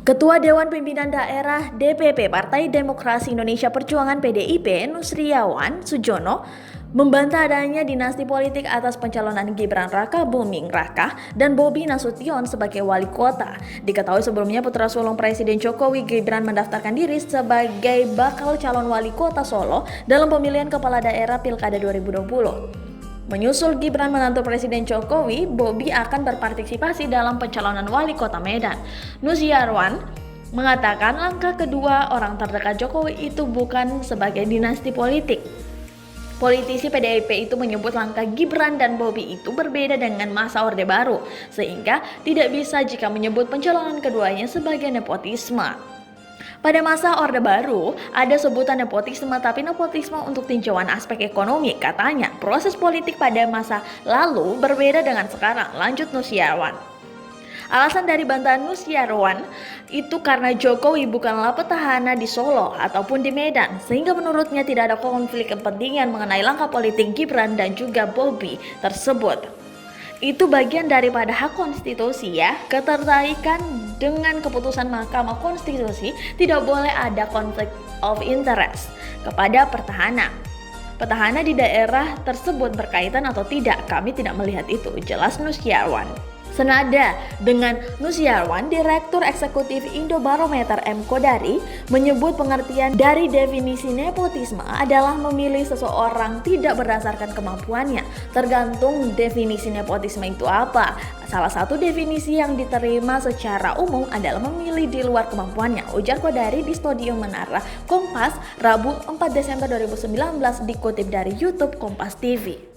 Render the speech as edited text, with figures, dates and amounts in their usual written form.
Ketua Dewan Pimpinan Daerah DPP Partai Demokrasi Indonesia Perjuangan PDIP Nusriawan Sujono membantah adanya dinasti politik atas pencalonan Gibran Raka Buming Raka dan Bobi Nasution sebagai wali kota. Diketahui sebelumnya putra sulung Presiden Jokowi, Gibran, mendaftarkan diri sebagai bakal calon wali kota Solo dalam pemilihan kepala daerah Pilkada 2020. Menyusul Gibran menantu Presiden Jokowi, Bobi akan berpartisipasi dalam pencalonan wali kota Medan. Nusriawan mengatakan langkah kedua orang terdekat Jokowi itu bukan sebagai dinasti politik. Politisi PDIP itu menyebut langkah Gibran dan Bobi itu berbeda dengan masa Orde Baru, sehingga tidak bisa jika menyebut pencalonan keduanya sebagai nepotisme. Pada masa Orde Baru, ada sebutan nepotisme, tapi nepotisme untuk tinjauan aspek ekonomi. Katanya, proses politik pada masa lalu berbeda dengan sekarang, lanjut Nusriawan. Alasan dari bantahan Nusriawan itu karena Jokowi bukanlah petahana di Solo ataupun di Medan, sehingga menurutnya tidak ada konflik kepentingan mengenai langkah politik Gibran dan juga Bobi tersebut. Itu bagian daripada hak konstitusi ya. Ketertarikan dengan keputusan Mahkamah Konstitusi, tidak boleh ada konflik of interest kepada petahana di daerah tersebut berkaitan atau tidak, kami tidak melihat itu, jelas Nusriawan. Senada dengan Nusriawan, Direktur Eksekutif Indobarometer M. Kodari menyebut pengertian dari definisi nepotisme adalah memilih seseorang tidak berdasarkan kemampuannya. Tergantung definisi nepotisme itu apa. Salah satu definisi yang diterima secara umum adalah memilih di luar kemampuannya, ujar Kodari di Studio Menara Kompas Rabu 4 Desember 2019 dikutip dari YouTube Kompas TV.